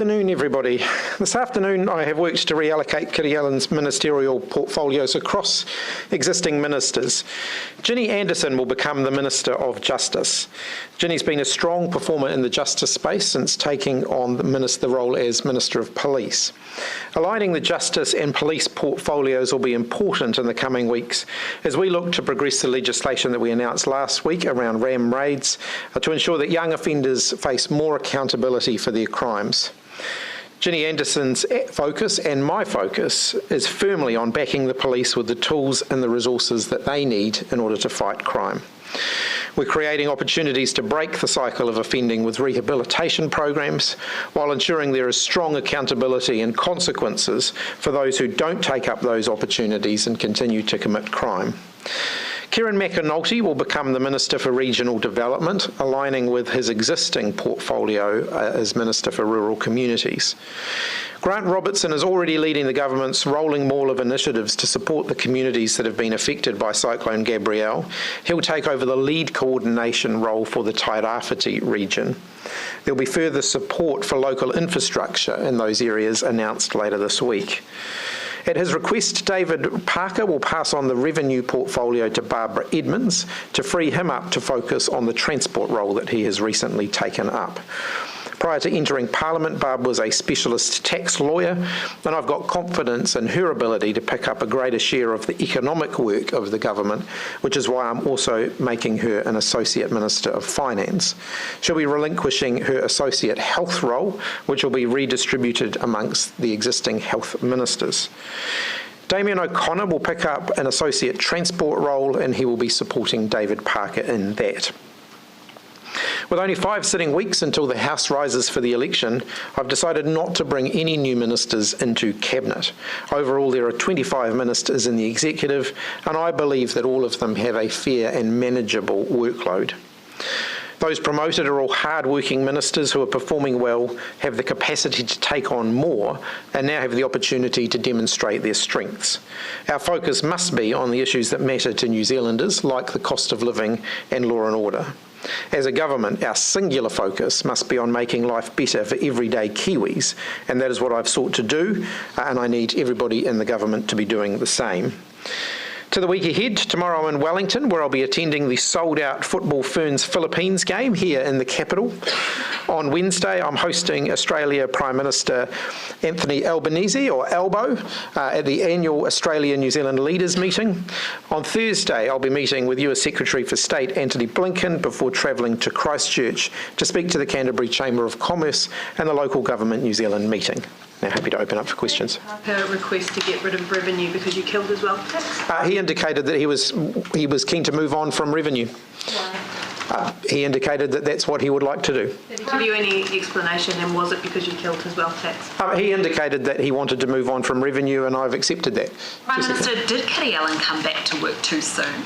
Good afternoon, everybody. This afternoon I have worked to reallocate Kiri Allan's ministerial portfolios across existing ministers. Ginny Anderson will become the Minister of Justice. Ginny's been a strong performer in the justice space since taking on the role as Minister of Police. Aligning the justice and police portfolios will be important in the coming weeks as we look to progress the legislation that we announced last week around RAM raids to ensure that young offenders face more accountability for their crimes. Ginny Anderson's focus and my focus is firmly on backing the police with the tools and the resources that they need in order to fight crime. We're creating opportunities to break the cycle of offending with rehabilitation programs while ensuring there is strong accountability and consequences for those who don't take up those opportunities and continue to commit crime. Kieran McAnulty will become the Minister for Regional Development, aligning with his existing portfolio as Minister for Rural Communities. Grant Robertson is already leading the government's rolling maul of initiatives to support the communities that have been affected by Cyclone Gabrielle. He'll take over the lead coordination role for the Tairāwhiti region. There'll be further support for local infrastructure in those areas announced later this week. At his request, David Parker will pass on the revenue portfolio to Barbara Edmonds to free him up to focus on the transport role that he has recently taken up. Prior to entering Parliament, Barb was a specialist tax lawyer, and I've got confidence in her ability to pick up a greater share of the economic work of the government, which is why I'm also making her an Associate Minister of Finance. She'll be relinquishing her Associate Health role, which will be redistributed amongst the existing health ministers. Damien O'Connor will pick up an Associate Transport role, and he will be supporting David Parker in that. With only 5 sitting weeks until the House rises for the election, I've decided not to bring any new ministers into Cabinet. Overall, there are 25 ministers in the Executive, and I believe that all of them have a fair and manageable workload. Those promoted are all hard-working ministers who are performing well, have the capacity to take on more, and now have the opportunity to demonstrate their strengths. Our focus must be on the issues that matter to New Zealanders, like the cost of living and law and order. As a government, our singular focus must be on making life better for everyday Kiwis, and that is what I've sought to do, and I need everybody in the government to be doing the same. To the week ahead, tomorrow in Wellington, where I'll be attending the sold-out Football Ferns Philippines game here in the capital. On Wednesday, I'm hosting Australia Prime Minister Anthony Albanese, or Albo, at the annual Australia-New Zealand Leaders Meeting. On Thursday, I'll be meeting with US Secretary for State Antony Blinken before travelling to Christchurch to speak to the Canterbury Chamber of Commerce and the local government New Zealand meeting. Now, happy to open up for questions. Her request to get rid of revenue because you killed his wealth tax? He indicated that he was keen to move on from revenue. Why? He indicated that that's what he would like to do. Did he give you any explanation, and was it because you killed his wealth tax? He indicated that he wanted to move on from revenue, and I've accepted that. Prime Minister, did Kiri Allan come back to work too soon?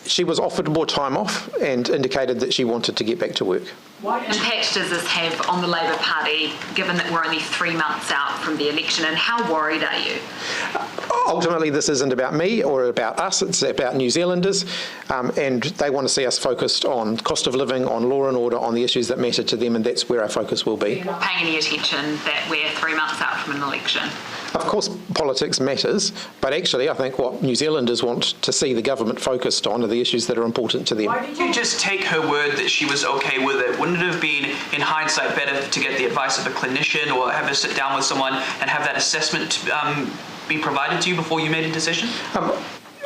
She was offered more time off and indicated that she wanted to get back to work. What impact does this have on the Labour Party, given that we're only 3 months out from the election, and how worried are you? Ultimately, this isn't about me or about us, it's about New Zealanders, and they want to see us focused on cost of living, on law and order, on the issues that matter to them, and that's where our focus will be. You're not paying any attention that we're 3 months out from an election? Of course, politics matters, but actually I think what New Zealanders want to see the government focused on are the issues that are important to them. Why did you just take her word that she was okay with it? Wouldn't it have been, in hindsight, better to get the advice of a clinician or have her sit down with someone and have that assessment be provided to you before you made a decision?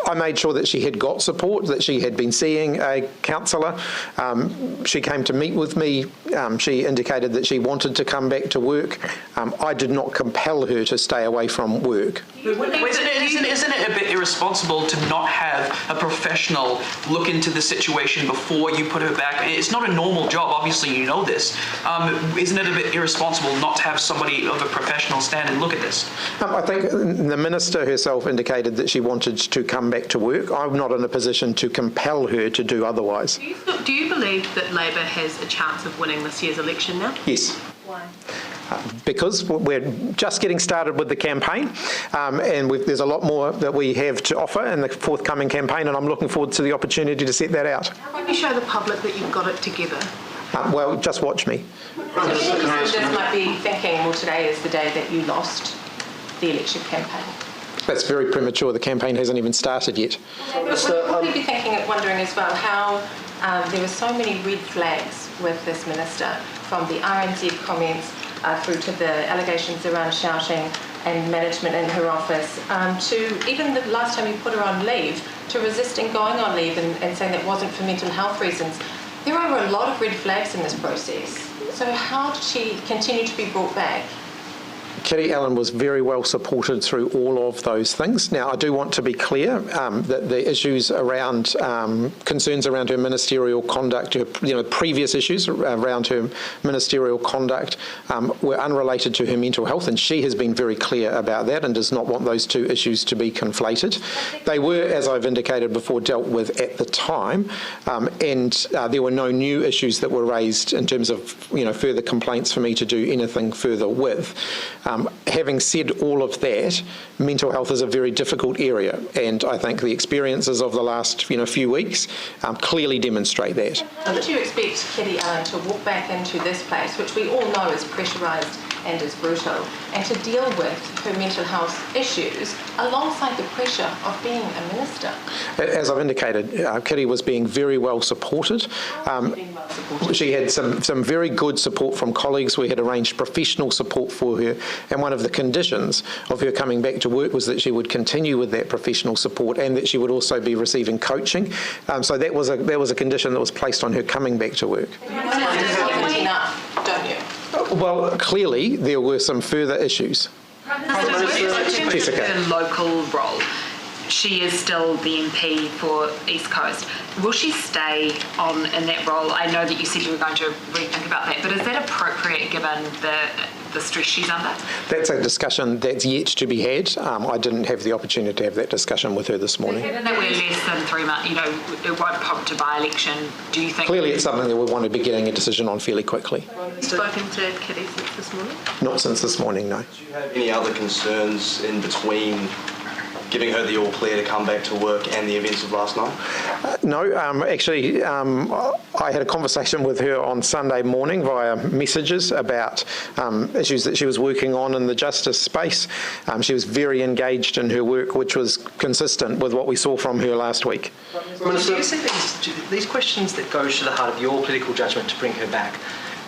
I made sure that she had got support, that she had been seeing a counsellor. She came to meet with me. She indicated that she wanted to come back to work. I did not compel her to stay away from work. Isn't it a bit irresponsible to not have a professional look into the situation before you put her back? It's not a normal job, obviously you know this. Isn't it a bit irresponsible not to have somebody of a professional stand and look at this? I think the Minister herself indicated that she wanted to come back to work. I'm not in a position to compel her to do otherwise. Do you believe that Labour has a chance of winning this year's election now? Yes. Why? Because we're just getting started with the campaign, and there's a lot more that we have to offer in the forthcoming campaign, and I'm looking forward to the opportunity to set that out. How can you show the public that you've got it together? Well, just watch me. This might be thinking, well, today is the day that you lost the election campaign. That's very premature. The campaign hasn't even started yet. Would probably be thinking, wondering as well how there were so many red flags with this minister, from the RNZ comments through to the allegations around shouting and management in her office, to even the last time you put her on leave, to resisting going on leave and saying that wasn't for mental health reasons. There are a lot of red flags in this process. So how did she continue to be brought back? Kiri Allan was very well supported through all of those things. Now, I do want to be clear that the issues around concerns around her ministerial conduct, her previous issues around her ministerial conduct were unrelated to her mental health, and she has been very clear about that and does not want those two issues to be conflated. They were, as I've indicated before, dealt with at the time, and there were no new issues that were raised in terms of further complaints for me to do anything further with. Having said all of that, mental health is a very difficult area, and I think the experiences of the last few weeks clearly demonstrate that. How did you expect Kiri Allan to walk back into this place, which we all know is pressurised and is brutal, and to deal with her mental health issues alongside the pressure of being a minister? As I've indicated, Kiri was being very well supported. She had some very good support from colleagues. We had arranged professional support for her, and one of the conditions of her coming back to work was that she would continue with that professional support and that she would also be receiving coaching. So that was a condition that was placed on her coming back to work. Enough, don't you? Well, clearly there were some further issues. Jessica. Her local role. She is still the MP for East Coast. Will she stay on in that role? I know that you said you were going to rethink about that, but is that appropriate given the stress she's under? That's a discussion that's yet to be had. I didn't have the opportunity to have that discussion with her this morning. Given that we're less than 3 months, it won't prompt a by-election, do you think? Clearly it's something that we want to be getting a decision on fairly quickly. Have you spoken to Kiri since this morning? Not since this morning, no. Do you have any other concerns in between giving her the all clear to come back to work and the events of last night? No, actually, I had a conversation with her on Sunday morning via messages about issues that she was working on in the justice space. She was very engaged in her work, which was consistent with what we saw from her last week. Minister, do you see these questions that go to the heart of your political judgment to bring her back?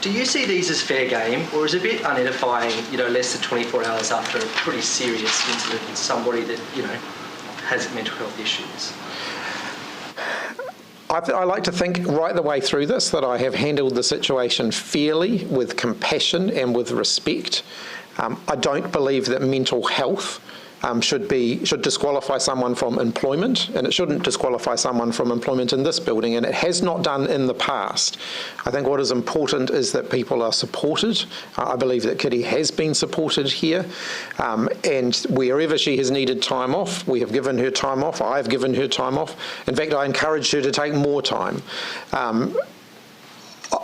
Do you see these as fair game, or is it a bit unedifying, less than 24 hours after a pretty serious incident with somebody that, has mental health issues? I like to think right the way through this that I have handled the situation fairly, with compassion and with respect. I don't believe that mental health should disqualify someone from employment, and it shouldn't disqualify someone from employment in this building, and it has not done in the past. I think what is important is that people are supported. I believe that Kiri has been supported here, and wherever she has needed time off, we have given her time off. I've given her time off. In fact, I encouraged her to take more time.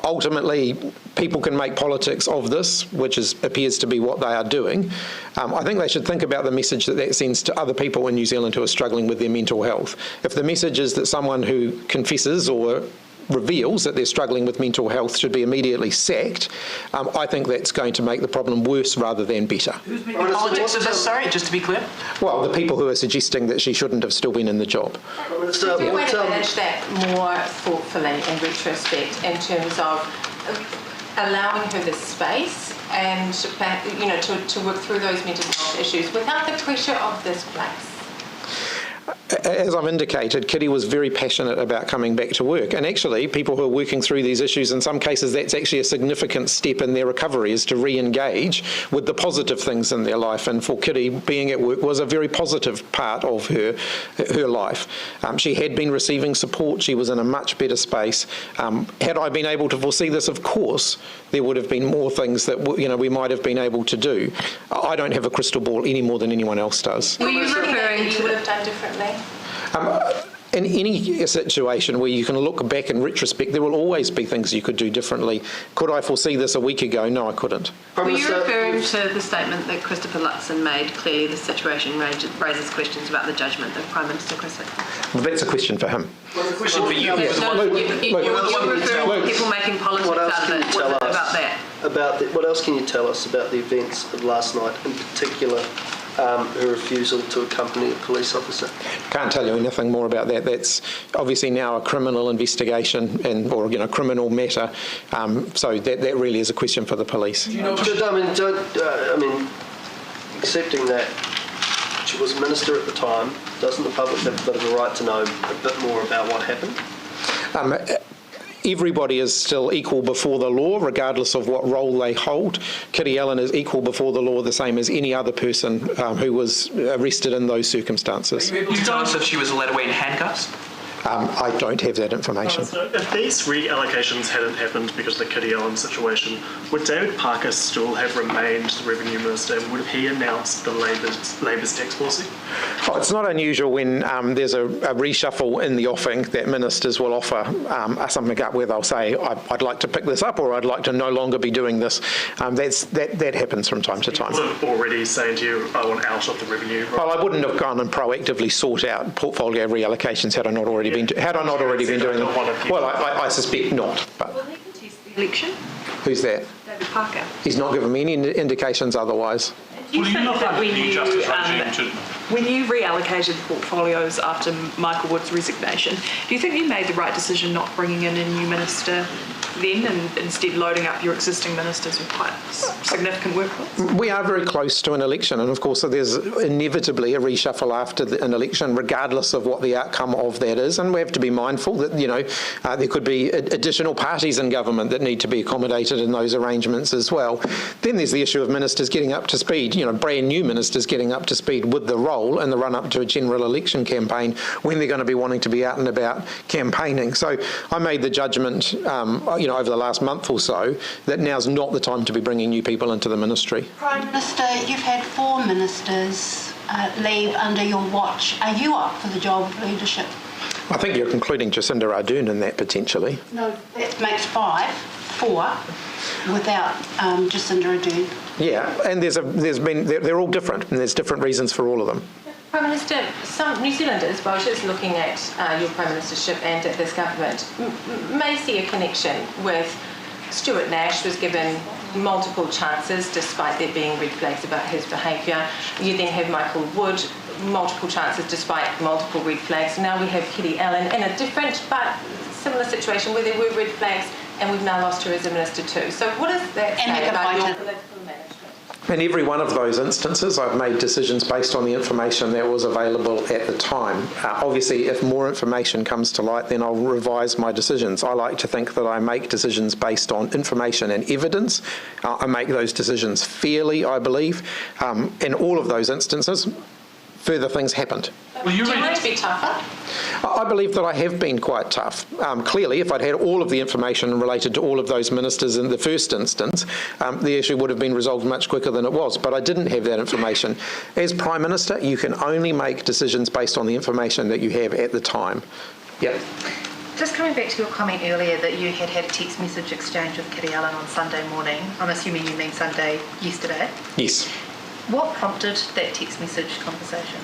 Ultimately, people can make politics of this, which appears to be what they are doing. I think they should think about the message that sends to other people in New Zealand who are struggling with their mental health. If the message is that someone who confesses or reveals that they're struggling with mental health should be immediately sacked, I think that's going to make the problem worse rather than better. Who's making politics of this, sorry, just to be clear? Well, the people who are suggesting that she shouldn't have still been in the job. Is there a way to manage that more thoughtfully in retrospect in terms of allowing her the space and to work through those mental health issues without the pressure of this place? As I've indicated, Kiri was very passionate about coming back to work, and actually people who are working through these issues, in some cases that's actually a significant step in their recovery, is to re-engage with the positive things in their life, and for Kiri, being at work was a very positive part of her life. She had been receiving support, she was in a much better space. Had I been able to foresee this, of course, there would have been more things that we might have been able to do. I don't have a crystal ball any more than anyone else does. Were you referring to you would have done differently? in any situation where you can look back in retrospect, there will always be things you could do differently. Could I foresee this a week ago? No, I couldn't. Were you referring to the statement that Christopher Luxon made? Clearly the situation raises questions about the judgment of Prime Minister Chris Hipkins. Well, that's a question for him. Well, the question for you. You're referring to people making politics out of it. Was it about that? What else can you tell us about the events of last night, in particular her refusal to accompany a police officer? Can't tell you anything more about that. That's obviously now a criminal investigation or criminal matter. So that really is a question for the police. Accepting that she was minister at the time, doesn't the public have a bit of a right to know a bit more about what happened? Everybody is still equal before the law, regardless of what role they hold. Kiri Allan is equal before the law, the same as any other person who was arrested in those circumstances. Are you able to tell us if she was led away in handcuffs? I don't have that information. So if these reallocations hadn't happened because of the Kiri Allan situation, would David Parker still have remained the Revenue Minister, and would he announce the Labour's tax policy? Oh, it's not unusual when there's a reshuffle in the offing that ministers will offer something up where they'll say, I'd like to pick this up, or I'd like to no longer be doing this. That happens from time to time. He wasn't already saying to you, I want out of the revenue? Right? Well, I wouldn't have gone and proactively sought out portfolio reallocations had I not already been doing them. Well, I suspect not. But Will he contest the election? Who's that? David Parker. He's not given me any indications otherwise. Do you think that when you reallocated portfolios after Michael Wood's resignation, do you think you made the right decision not bringing in a new minister then and instead loading up your existing ministers with quite significant workloads? We are very close to an election, and of course there's inevitably a reshuffle after an election, regardless of what the outcome of that is, and we have to be mindful that there could be additional parties in government that need to be accommodated in those arrangements as well. Then there's the issue of ministers getting up to speed, brand new ministers getting up to speed with the role in the run-up to a general election campaign when they're going to be wanting to be out and about campaigning. So I made the judgment, over the last month or so, that now's not the time to be bringing new people into the ministry. Prime Minister, you've had 4 ministers leave under your watch. Are you up for the job of leadership? I think you're including Jacinda Ardern in that potentially. No, that makes 4 without Jacinda Ardern. Yeah, and they're all different, and there's different reasons for all of them. Prime Minister, some New Zealanders, voters looking at your Prime Ministership and at this government, may see a connection with Stuart Nash was given multiple chances despite there being red flags about his behaviour. You then have Michael Wood, multiple chances despite multiple red flags. Now we have Kiri Allan in a different but similar situation where there were red flags, and we've now lost her as a minister too. So what does that say about your political management? In every one of those instances, I've made decisions based on the information that was available at the time. Obviously, if more information comes to light, then I'll revise my decisions. I like to think that I make decisions based on information and evidence. I make those decisions fairly, I believe. In all of those instances, further things happened. Do you want to be tougher? I believe that I have been quite tough. Clearly, if I'd had all of the information related to all of those ministers in the first instance, the issue would have been resolved much quicker than it was, but I didn't have that information. As Prime Minister, you can only make decisions based on the information that you have at the time. Yep. Just coming back to your comment earlier that you had a text message exchange with Kiri Allan on Sunday morning. I'm assuming you mean Sunday yesterday? Yes. What prompted that text message conversation?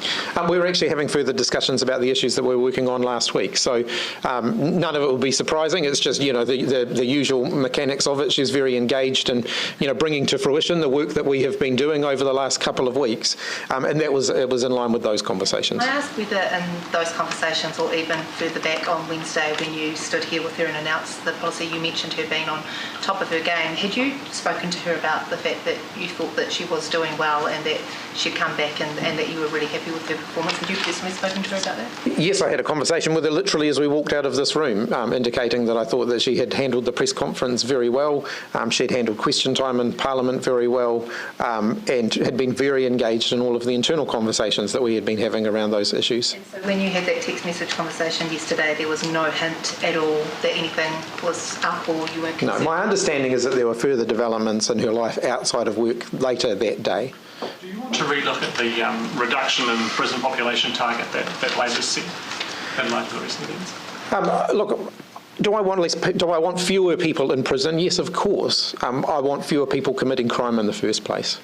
We were actually having further discussions about the issues that we were working on last week, so none of it will be surprising. It's just, the usual mechanics of it. She's very engaged in, bringing to fruition the work that we have been doing over the last couple of weeks, and it was in line with those conversations. I asked whether in those conversations, or even further back on Wednesday when you stood here with her and announced the policy, you mentioned her being on top of her game. Had you spoken to her about the fact that you thought that she was doing well and that she'd come back and that you were really happy with her performance? Had you personally spoken to her about that? Yes, I had a conversation with her literally as we walked out of this room, indicating that I thought that she had handled the press conference very well, she'd handled question time in Parliament very well, and had been very engaged in all of the internal conversations that we had been having around those issues. And so when you had that text message conversation yesterday, there was no hint at all that anything was up or you weren't concerned? No, my understanding is that there were further developments in her life outside of work later that day. Do you want to relook at the reduction in prison population target that Labour set? like the rest of the Look, do I want fewer people in prison? Yes, of course. I want fewer people committing crime in the first place.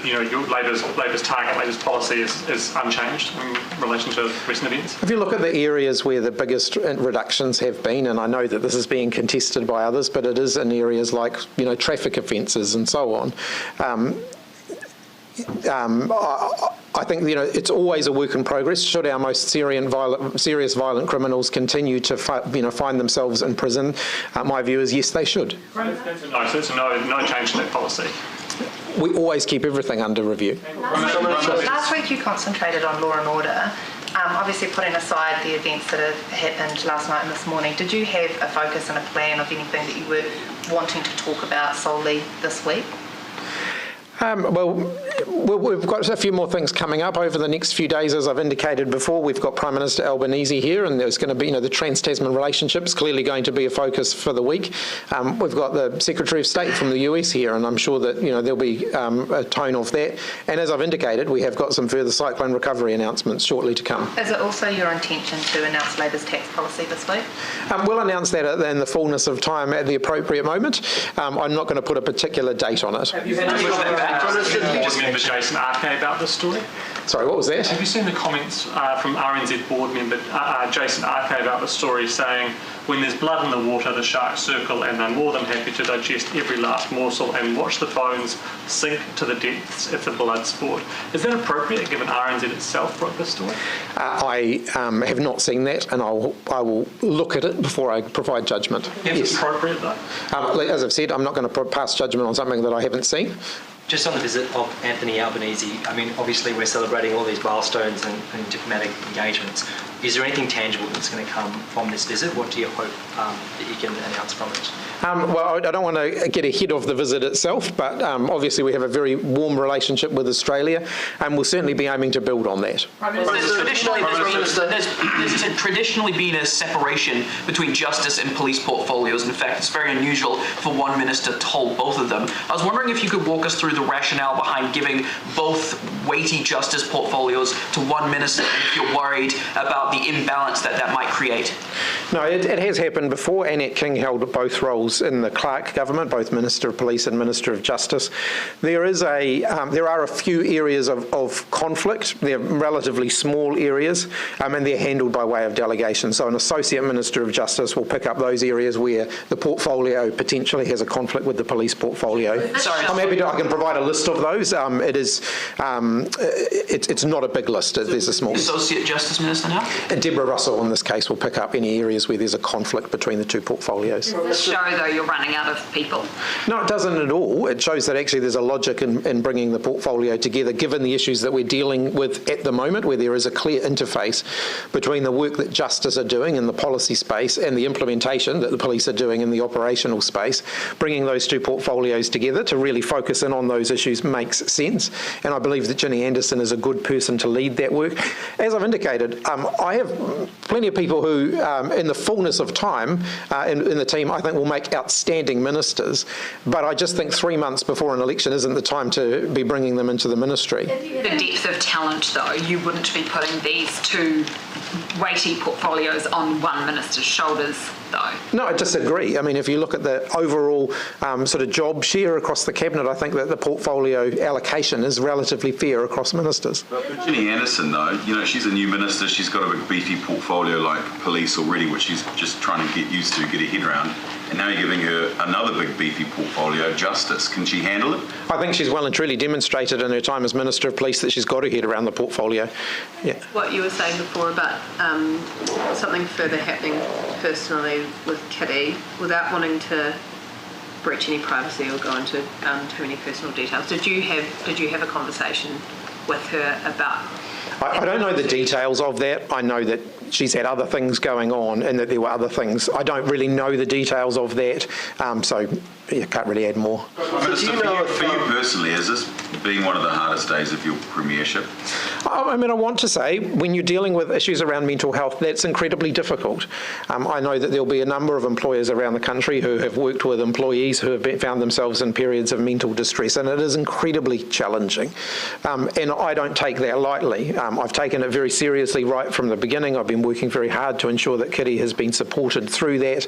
Your Labour's target, Labour's policy is unchanged in relation to recent events? If you look at the areas where the biggest reductions have been, and I know that this is being contested by others, but it is in areas like, traffic offences and so on. I think it's always a work in progress. Should our most serious violent criminals continue to find themselves in prison, my view is yes, they should. So it's no change to that policy. We always keep everything under review. Last week you concentrated on law and order. Obviously, putting aside the events that have happened last night and this morning, did you have a focus and a plan of anything that you were wanting to talk about solely this week? We've got a few more things coming up over the next few days, as I've indicated before. We've got Prime Minister Albanese here, and there's going to be, the trans-Tasman relationship is clearly going to be a focus for the week. We've got the Secretary of State from the US here, and I'm sure that, there'll be a tone of that. And as I've indicated, we have got some further cyclone recovery announcements shortly to come. Is it also your intention to announce Labour's tax policy this week? We'll announce that in the fullness of time at the appropriate moment. I'm not going to put a particular date on it. Have you had any board member Jason Arke about this story? Sorry, what was that? Have you seen the comments from RNZ board member Jason Arke about the story, saying when there's blood in the water, the sharks circle and they're more than happy to digest every last morsel and watch the bones sink to the depths if the blood's sport? Is that appropriate given RNZ itself broke this story? I have not seen that, and I will look at it before I provide judgment. Yes. Appropriate though? As I've said, I'm not going to pass judgment on something that I haven't seen. Just on the visit of Anthony Albanese, obviously we're celebrating all these milestones and diplomatic engagements. Is there anything tangible that's going to come from this visit? What do you hope that you can announce from it? Well, I don't want to get ahead of the visit itself, but obviously we have a very warm relationship with Australia, and we'll certainly be aiming to build on that. There's traditionally been a separation between justice and police portfolios. In fact, it's very unusual for one minister to hold both of them. I was wondering if you could walk us through the rationale behind giving both weighty justice portfolios to one minister, and if you're worried about the imbalance that might create. No, it has happened before. Annette King held both roles in the Clark government, both Minister of Police and Minister of Justice. There are a few areas of conflict. They're relatively small areas, and they're handled by way of delegation. So an Associate Minister of Justice will pick up those areas where the portfolio potentially has a conflict with the police portfolio. I'm happy I can provide a list of those. It's not a big list. There's a small. Associate Justice Minister now? And Deborah Russell, in this case, will pick up any areas where there's a conflict between the two portfolios. Does this show, though, you're running out of people? No, it doesn't at all. It shows that actually there's a logic in bringing the portfolio together, given the issues that we're dealing with at the moment, where there is a clear interface between the work that Justice are doing in the policy space and the implementation that the police are doing in the operational space. Bringing those two portfolios together to really focus in on those issues makes sense, and I believe that Ginny Anderson is a good person to lead that work. As I've indicated, I have plenty of people who, in the fullness of time, in the team, I think will make outstanding ministers, but I just think 3 months before an election isn't the time to be bringing them into the ministry. The depth of talent, though, you wouldn't be putting these two weighty portfolios on one minister's shoulders, though. No, I disagree. If you look at the overall sort of job share across the cabinet, I think that the portfolio allocation is relatively fair across ministers. But for Ginny Anderson, though, she's a new minister. She's got a big beefy portfolio like police already, which she's just trying to get used to, get her head around. And now you're giving her another big beefy portfolio, justice. Can she handle it? I think she's well and truly demonstrated in her time as Minister of Police that she's got her head around the portfolio. Yeah. What you were saying before about something further happening personally with Kiri, without wanting to breach any privacy or go into too many personal details, did you have a conversation with her about? I don't know the details of that. I know that she's had other things going on and that there were other things. I don't really know the details of that. So you can't really add more. Minister, for you personally, has this been one of the hardest days of your premiership? I mean, I want to say, when you're dealing with issues around mental health, that's incredibly difficult. I know that there'll be a number of employers around the country who have worked with employees who have found themselves in periods of mental distress, and it is incredibly challenging. And I don't take that lightly. I've taken it very seriously right from the beginning. I've been working very hard to ensure that Kiri has been supported through that.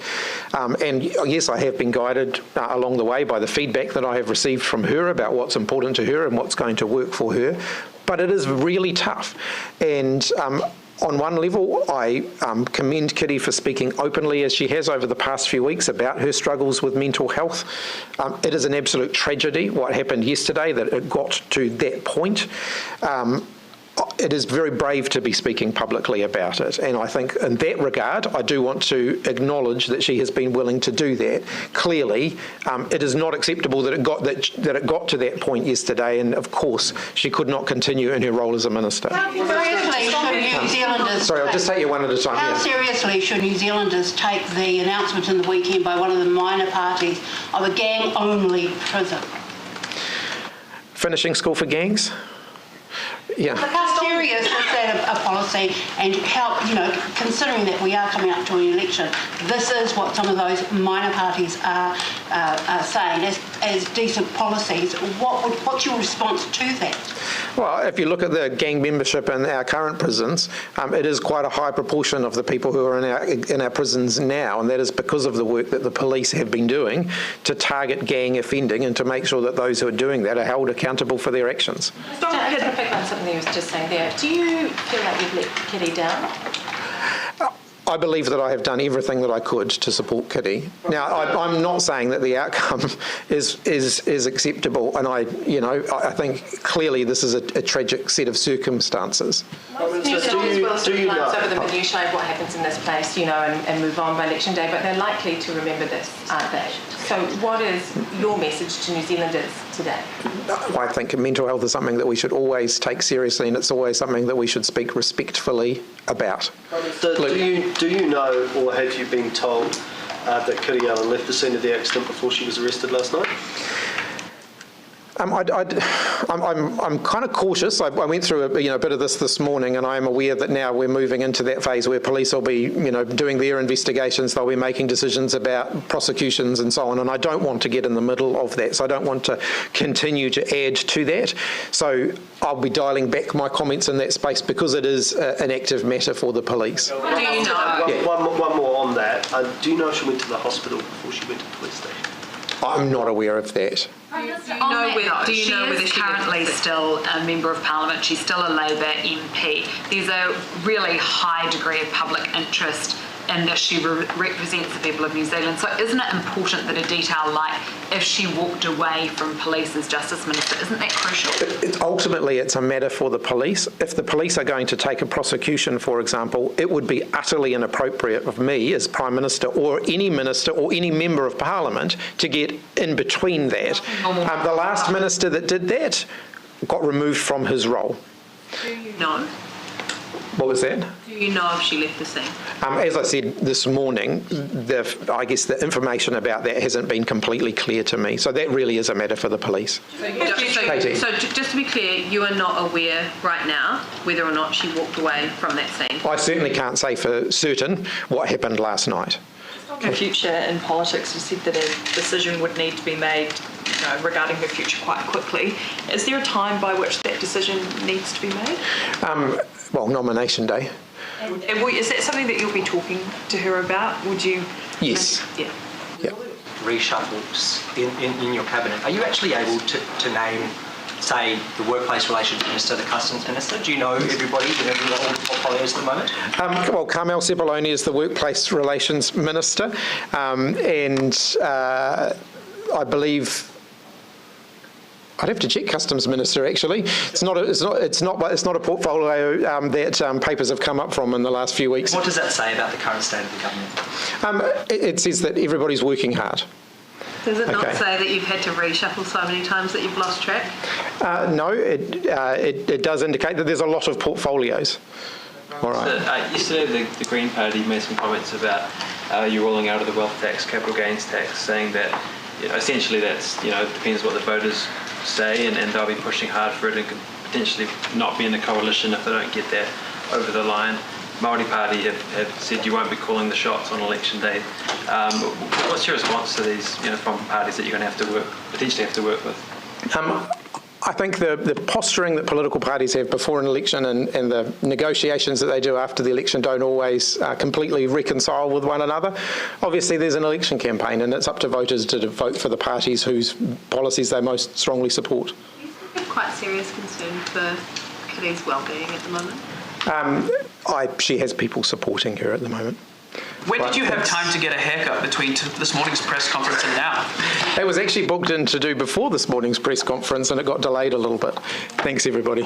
And yes, I have been guided along the way by the feedback that I have received from her about what's important to her and what's going to work for her. But it is really tough. And on one level, I commend Kiri for speaking openly as she has over the past few weeks about her struggles with mental health. It is an absolute tragedy what happened yesterday, that it got to that point. It is very brave to be speaking publicly about it, and I think in that regard I do want to acknowledge that she has been willing to do that. Clearly, it is not acceptable that it got to that point yesterday, and of course she could not continue in her role as a minister. Seriously, should New Zealanders... Sorry, I'll just take you one at a time. How seriously should New Zealanders take the announcement in the weekend by one of the minor parties of a gang-only prison? Finishing school for gangs? Yeah. Look, how serious is that a policy, and how, considering that we are coming up to an election, this is what some of those minor parties are saying as decent policies. What's your response to that? Well, if you look at the gang membership in our current prisons, it is quite a high proportion of the people who are in our prisons now, and that is because of the work that the police have been doing to target gang offending and to make sure that those who are doing that are held accountable for their actions. I'm going to pick on something you were just saying there. Do you feel like you've let Kiri down? I believe that I have done everything that I could to support Kiri. Now, I'm not saying that the outcome is acceptable, and I think clearly this is a tragic set of circumstances. New Zealanders will sort of glance over the minutiae of what happens in this place, and move on by election day, but they're likely to remember this, aren't they? So what is your message to New Zealanders today? I think mental health is something that we should always take seriously, and it's always something that we should speak respectfully about. So do you know, or have you been told that Kiri Allan left the scene of the accident before she was arrested last night? I'm kind of cautious. I went through a bit of this morning, and I am aware that now we're moving into that phase where police will be doing their investigations. They'll be making decisions about prosecutions and so on, and I don't want to get in the middle of that. So I don't want to continue to add to that. So I'll be dialing back my comments in that space because it is an active matter for the police. Do you know? One more on that. Do you know if she went to the hospital before she went to the police station? I'm not aware of that. She is currently still a Member of Parliament. She's still a Labour MP. There's a really high degree of public interest in this. She represents the people of New Zealand. So isn't it important that a detail like if she walked away from police as Justice Minister, isn't that crucial? Ultimately, it's a matter for the police. If the police are going to take a prosecution, for example, it would be utterly inappropriate of me as Prime Minister or any Minister or any Member of Parliament to get in between that. The last Minister that did that got removed from his role. Do you know? What was that? Do you know if she left the scene? As I said this morning, I guess the information about that hasn't been completely clear to me. So that really is a matter for the police. So just to be clear, you are not aware right now whether or not she walked away from that scene? I certainly can't say for certain what happened last night. Her future in politics, you said that a decision would need to be made regarding her future quite quickly. Is there a time by which that decision needs to be made? Well, nomination day. And is that something that you'll be talking to her about? Would you? Yes. Yeah. Reshuffles in your cabinet. Are you actually able to name, say, the workplace relations minister, the customs minister? Do you know everybody, all the portfolios at the moment? Well, Carmel Sepuloni is the workplace relations minister, and I believe. I'd have to check customs minister. Actually, it's not a portfolio that papers have come up from in the last few weeks. What does that say about the current state of the government? It says that everybody's working hard. Does it not say that you've had to reshuffle so many times that you've lost track? No, it does indicate that there's a lot of portfolios. All right. Yesterday, the Green Party made some comments about you rolling out of the wealth tax, capital gains tax, saying that essentially that's, it depends what the voters say, and they'll be pushing hard for it and could potentially not be in a coalition if they don't get that over the line. Māori Party have said you won't be calling the shots on election day. What's your response to these, from parties that you're going to potentially have to work with? I think the posturing that political parties have before an election and the negotiations that they do after the election don't always completely reconcile with one another. Obviously, there's an election campaign, and it's up to voters to vote for the parties whose policies they most strongly support. Is there quite serious concern for Kiri's well-being at the moment? She has people supporting her at the moment. When did you have time to get a haircut between this morning's press conference and now? It was actually booked in to do before this morning's press conference, and it got delayed a little bit. Thanks, everybody.